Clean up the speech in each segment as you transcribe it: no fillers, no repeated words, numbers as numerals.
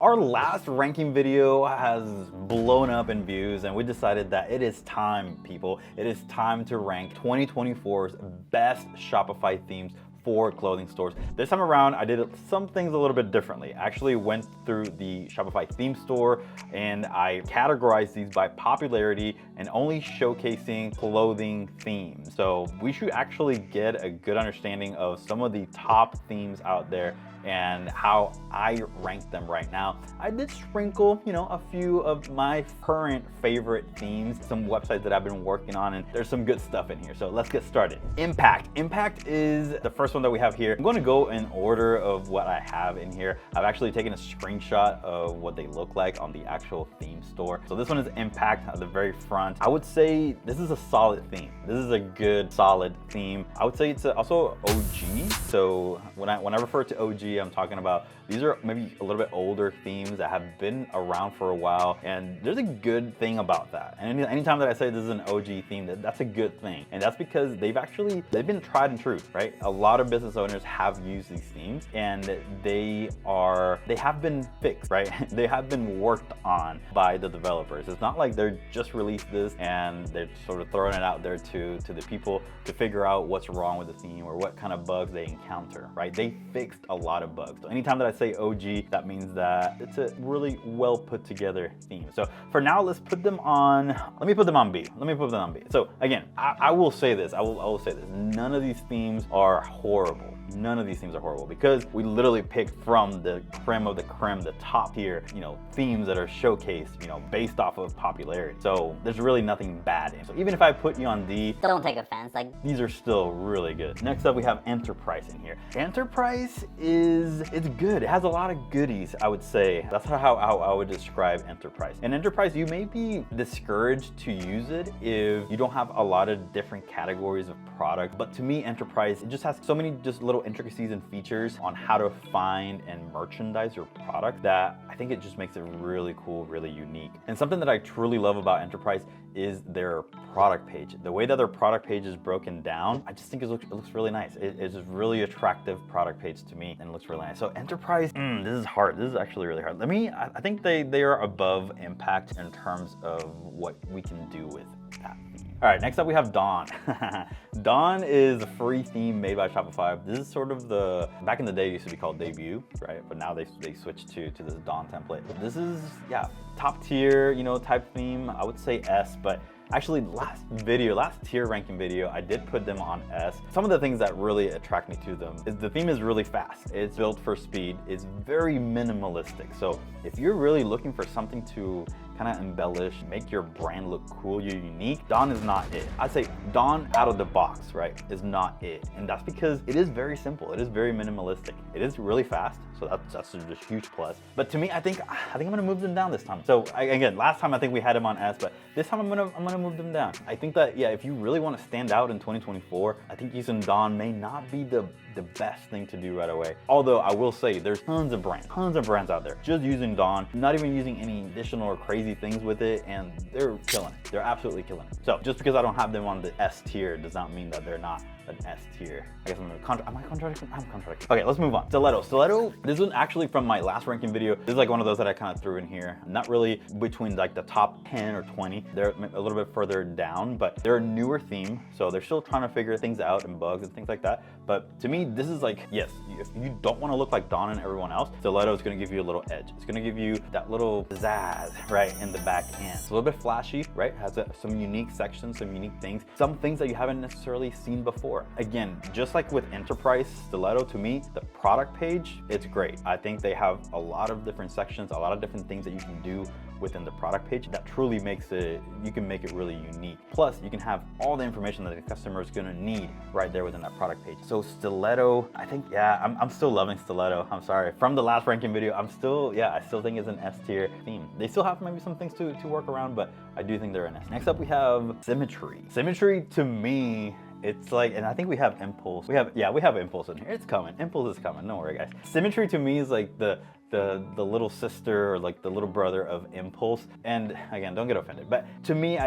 Our last ranking video has blown up in views, and we decided that it is time, people. It is time to rank 2024's best Shopify themes for clothing stores. This time around, I did some things a little bit differently. I actually went through the Shopify theme store and I categorized these by popularity and only showcasing clothing themes. So we should actually get a good understanding of some of the top themes out there and how I rank them right now. I did sprinkle, a few of my current favorite themes, some websites that I've been working on, and there's some good stuff in here. So let's get started. Impact. Impact is the first one that we have here. I'm going to go in order of what I have in here. I've actually taken a screenshot of what they look like on the actual theme store. So this one is Impact at the very front. I would say this is a solid theme. This is a good, solid theme. I would say it's also OG. So when I refer to OG, I'm talking about these are maybe a little bit older themes that have been around for a while, and there's a good thing about that. And anytime that I say this is an OG theme, that's a good thing, and that's because they've been tried and true, right? A lot of business owners have used these themes, and they have been fixed, right? They have been worked on by the developers. It's not like they're just released this and they're sort of throwing it out there to the people to figure out what's wrong with the theme or what kind of bugs they encounter, right? They fixed a lot of bugs. So anytime that I say OG, that means that it's a really well put together theme. So for now, let me put them on B. So again, I will say this, I will say this. None of these themes are horrible. None of these themes are horrible because we literally picked from the creme of the creme, the top tier, themes that are showcased, based off of popularity. So there's really nothing bad in it. So even if I put you on D, don't take offense. These are still really good. Next up, we have Enterprise in here. Enterprise it's good. It has a lot of goodies, I would say. That's how I would describe Enterprise. And Enterprise, you may be discouraged to use it if you don't have a lot of different categories of product. But to me, Enterprise, it just has so many just little intricacies and features on how to find and merchandise your product that I think it just makes it really cool, really unique. And something that I truly love about Enterprise is their product page. The way that their product page is broken down, I just think it looks really nice. It's a really attractive product page to me and it looks really nice. So Enterprise, this is hard. This is actually really hard. I think they are above Impact in terms of what we can do with that. All right, next up we have Dawn. Dawn is a free theme made by Shopify. This is sort of back in the day it used to be called Debut, right? But now they switched to this Dawn template. This is, top tier, type theme. I would say S, but actually last tier ranking video, I did put them on S. Some of the things that really attract me to them is the theme is really fast. It's built for speed. It's very minimalistic. So if you're really looking for something to kind of embellish, make your brand look cool, you're unique, Dawn is not it. I'd say Dawn out of the box, right, is not it. And that's because it is very simple. It is very minimalistic. It is really fast, so that's just a huge plus. But to me, I think I'm gonna move them down this time. So again, last time I think we had them on S, but this time I'm gonna move them down. I think that, if you really want to stand out in 2024, I think using Dawn may not be the best thing to do right away. Although I will say there's tons of brands out there just using Dawn, not even using any additional or crazy things with it, and they're killing it. They're absolutely killing it. So just because I don't have them on the S tier does not mean that they're not an S tier. I guess I'm contradicting. Okay, let's move on. Stiletto, this was actually from my last ranking video. This is like one of those that I kind of threw in here. Not really between like the top 10 or 20. They're a little bit further down, but they're a newer theme, so they're still trying to figure things out and bugs and things like that. But to me, this is like, yes, if you don't want to look like Dawn and everyone else, Stiletto is going to give you a little edge. It's going to give you that little pizzazz, right, in the back end. It's a little bit flashy, right? Has some unique sections, some unique things, some things that you haven't necessarily seen before. Again, just like with Enterprise, Stiletto, to me, the product page, it's great. I think they have a lot of different sections, a lot of different things that you can do within the product page that truly makes it, you can make it really unique. Plus, you can have all the information that the customer is gonna need right there within that product page. So Stiletto, I think, I'm still loving Stiletto. I'm sorry. From the last ranking video, I still think it's an S tier theme. They still have maybe some things to work around, but I do think they're an S. Next up, we have Symmetry. Symmetry, to me, it's like, and I think we have Impulse. We have Impulse in here. It's coming. Impulse is coming. Don't worry, guys. Symmetry to me is like the little sister or like the little brother of Impulse. And again, don't get offended, but to me,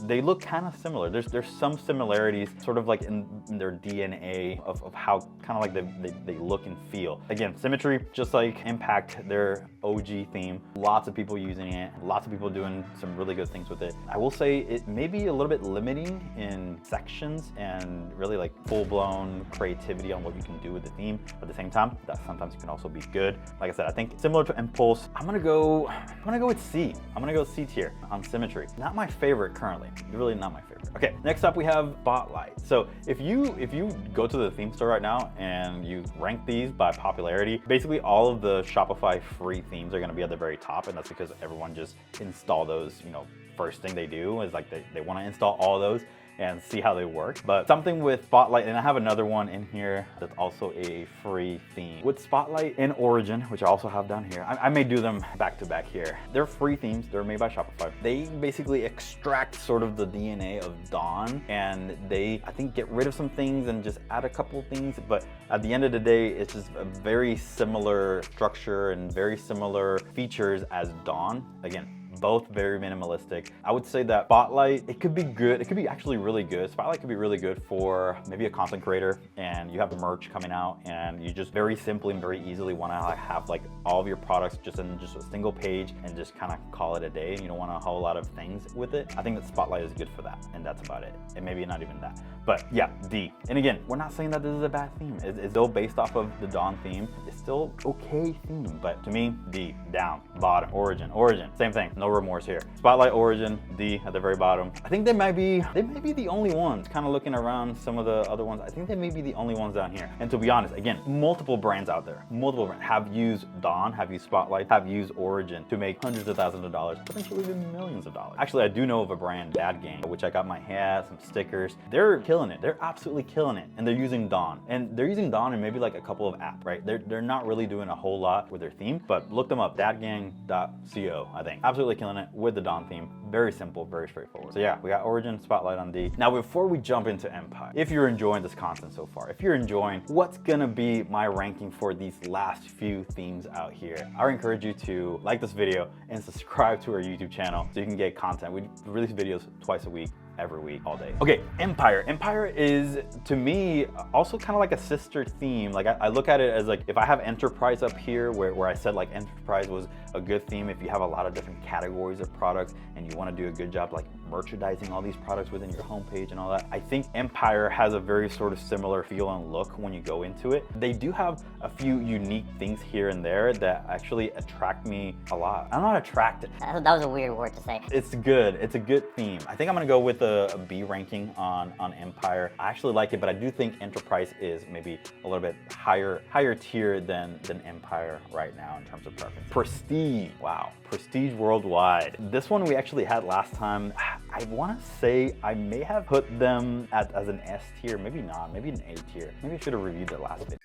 they look kind of similar. There's some similarities, sort of like in their DNA of how kind of like they look and feel. Again, Symmetry, just like Impact, they're OG theme. Lots of people using it, lots of people doing some really good things with it. I will say it may be a little bit limiting in sections and really like full-blown creativity on what you can do with the theme. But at the same time, that sometimes can also be good. Like I said, I think similar to Impulse, I'm gonna go with C. I'm gonna go C tier on Symmetry. Not my favorite currently, really not my favorite. Okay, next up we have Bartlett. So if you go to the theme store right now and you rank these by popularity, basically all of the Shopify free themes are gonna be at the very top, and that's because everyone just install those, you know, first thing they do is like they wanna install all those and see how they work. But something with Spotlight, and I have another one in here that's also a free theme. With Spotlight and Origin, which I also have down here, I may do them back to back here. They're free themes, they're made by Shopify. They basically extract sort of the DNA of Dawn, and they, I think, get rid of some things and just add a couple things, but at the end of the day, it's just a very similar structure and very similar features as Dawn. Again, both very minimalistic. I would say that Spotlight, it could be good. It could be actually really good. Spotlight could be really good for maybe a content creator and you have the merch coming out and you just very simply and very easily want to have like all of your products just in just a single page and just kind of call it a day, and you don't want a whole lot of things with it. I think that Spotlight is good for that, and that's about it. And maybe not even that. But yeah, D. And again, we're not saying that this is a bad theme. It's still based off of the Dawn theme. It's still okay theme, but to me, D, down, bottom, Origin, same thing. No remorse here. Spotlight, Origin, D at the very bottom. I think they might be the only ones. Kind of looking around some of the other ones, I think they may be the only ones down here. And to be honest, again, multiple brands out there, multiple brands have used Dawn, have used Spotlight, have used Origin to make hundreds of thousands of dollars, potentially even millions of dollars. Actually, I do know of a brand, Bad Gang, which I got my hat, some stickers. They're killing it. They're absolutely killing it. And they're using Dawn. And they're using Dawn in maybe like a couple of apps, right? They're not really doing a whole lot with their theme, but look them up, dadgang.co, I think. Absolutely killing it with the Dawn theme. Very simple, very straightforward. So yeah, we got Origin, Spotlight on D. Now, before we jump into Empire, if you're enjoying this content so far, if you're enjoying what's gonna be my ranking for these last few themes out here, I would encourage you to like this video and subscribe to our YouTube channel so you can get content. We release videos twice a week, every week, all day. Okay, Empire. Empire is, to me, also kind of like a sister theme. Like I look at it as like, if I have Enterprise up here, where I said like Enterprise was a good theme if you have a lot of different categories of products and you want to do a good job like merchandising all these products within your homepage and all that. I think Empire has a very sort of similar feel and look when you go into it. They do have a few unique things here and there that actually attract me a lot. I'm not attracted. That was a weird word to say. It's good. It's a good theme. I think I'm gonna go with a B ranking on Empire. I actually like it, but I do think Enterprise is maybe a little bit higher tier than Empire right now in terms of preference. Prestige. Wow. Prestige Worldwide. This one we actually had last time. I want to say I may have put them as an S tier, maybe not, maybe an A tier. Maybe I should have reviewed the last video.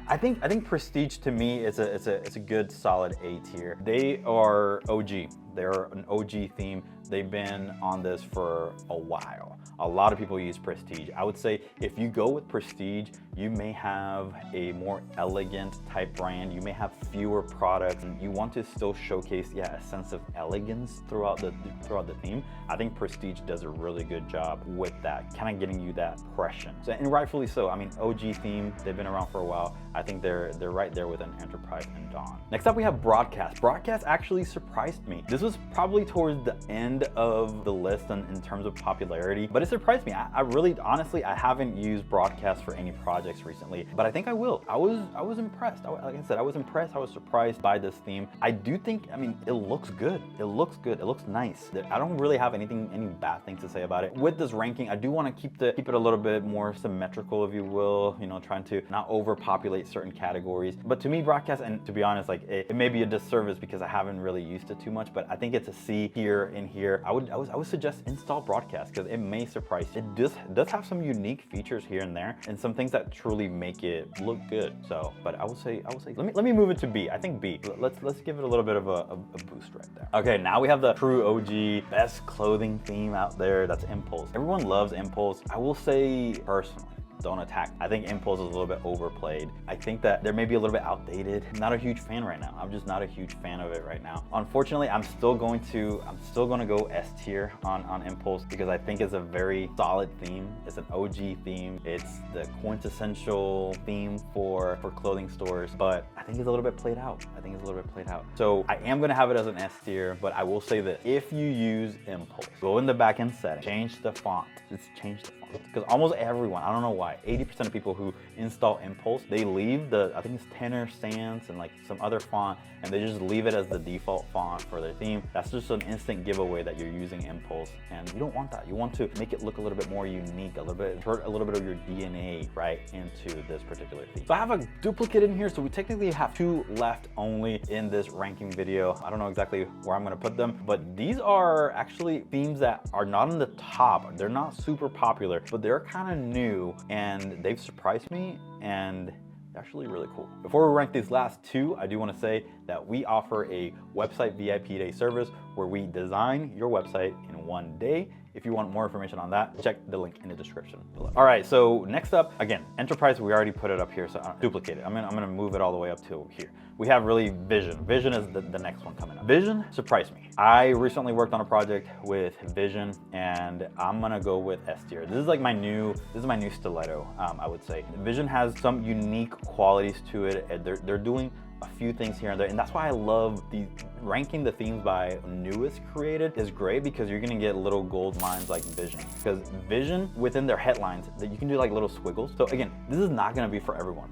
I think Prestige to me is a good solid A tier. They are OG. They're an OG theme. They've been on this for a while. A lot of people use Prestige. I would say if you go with Prestige, you may have a more elegant type brand. You may have fewer products, and you want to still showcase, a sense of elegance throughout the theme. I think Prestige does a really good job with that, kind of getting you that impression. So, and rightfully so. I mean, OG theme. They've been around for a while. I think they're right there with an Enterprise and Dawn. Next up, we have Broadcast. Broadcast actually surprised me. This was probably towards the end of the list in terms of popularity, but it surprised me. I really, honestly, I haven't used Broadcast for any projects recently, but I think I will. I was impressed. Like I said, I was impressed. I was surprised by this theme. I do think, I mean, it looks good. It looks good. It looks nice. I don't really have any bad things to say about it. With this ranking, I do want to keep it a little bit more symmetrical, if you will, you know, trying to not overpopulate certain categories. But to me, Broadcast, and to be honest, like it may be a disservice because I haven't really used it too much, but I think it's a C here and here. I would suggest install Broadcast because it may surprise you. It does have some unique features here and there and some things that truly make it look good. So, but I will say let me move it to B. I think B. Let's give it a little bit of a boost right there. Okay, now we have the true OG best clothing theme out there. That's Impulse. Everyone loves Impulse. I will say personally, don't attack. I think Impulse is a little bit overplayed. I think that they may be a little bit outdated. I'm not a huge fan right now. I'm just not a huge fan of it right now. Unfortunately, I'm still going to go S tier on Impulse because I think it's a very solid theme. It's an OG theme. It's the quintessential theme for clothing stores, but I think it's a little bit played out. So I am gonna have it as an S tier, but I will say that if you use Impulse, go in the backend setting, change the font. Just change the font. Because almost everyone, I don't know why, 80% of people who install Impulse, they leave I think it's Tenor, Sans, and like some other font, and they just leave it as the default font for their theme. That's just an instant giveaway that you're using Impulse, and you don't want that. You want to make it look a little bit more unique, put a little bit of your DNA right into this particular theme. So I have a duplicate in here, so we technically have 2 left only in this ranking video. I don't know exactly where I'm gonna put them, but these are actually themes that are not in the top. They're not super popular, but they're kind of new and they've surprised me, and actually really cool. Before we rank these last 2, I do want to say that we offer a website VIP day service where we design your website in 1 day. If you want more information on that, check the link in the description below. All right, so next up, again, Enterprise, we already put it up here, so I'll duplicate it. I'm gonna move it all the way up to here. We have really Vision. Vision is the next one coming up. Vision surprised me. I recently worked on a project with Vision, and I'm gonna go with S tier. This is my new Stiletto, I would say. Vision has some unique qualities to it. They're doing a few things here and there, and that's why I love ranking the themes by newest created is great, because you're gonna get little gold mines like Vision, because Vision within their headlines that you can do like little squiggles. So again, this is not gonna be for everyone.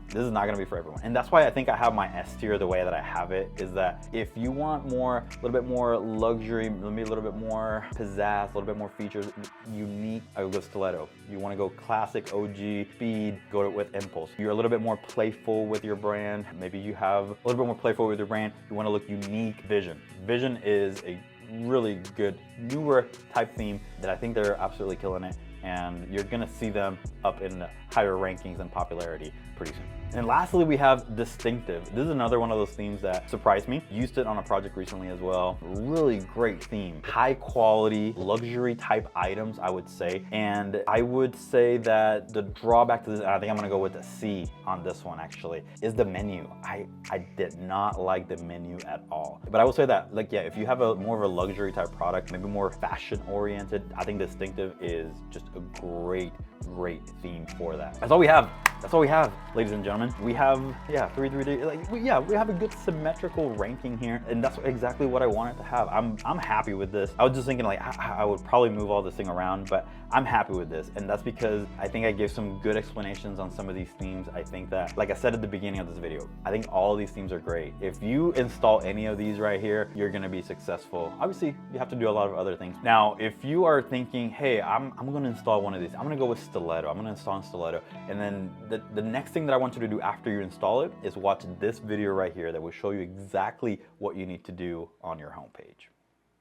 And that's why I think I have my S tier the way that I have it, is that if you want a little bit more luxury, maybe a little bit more pizzazz, a little bit more features, unique, I would go Stiletto. You want to go classic OG speed, go with Impulse. You're a little bit more playful with your brand. Maybe you have a little bit more playful with your brand. You want to look unique, Vision. Vision is a really good newer type theme that I think they're absolutely killing it, and you're gonna see them up in the higher rankings and popularity pretty soon. And lastly, we have Distinctive. This is another one of those themes that surprised me. Used it on a project recently as well. Really great theme. High quality, luxury type items, I would say. And I would say that the drawback to this, and I think I'm gonna go with a C on this one actually, is the menu. I did not like the menu at all. But I will say that, yeah, if you have more of a luxury type product, maybe more fashion oriented, I think Distinctive is just a great theme for that. That's all we have, ladies and gentlemen. We have, we have a good symmetrical ranking here, and that's exactly what I wanted to have. I'm happy with this. I was just thinking I would probably move all this thing around, but I'm happy with this, and that's because I think I gave some good explanations on some of these themes. I think that, like I said at the beginning of this video, I think all of these themes are great. If you install any of these right here, you're gonna be successful. Obviously, you have to do a lot of other things. Now, if you are thinking, hey, I'm gonna install one of these, I'm gonna go with Stiletto. I'm gonna install Stiletto, and then the next thing that I want you to do after you install it is watch this video right here that will show you exactly what you need to do on your homepage.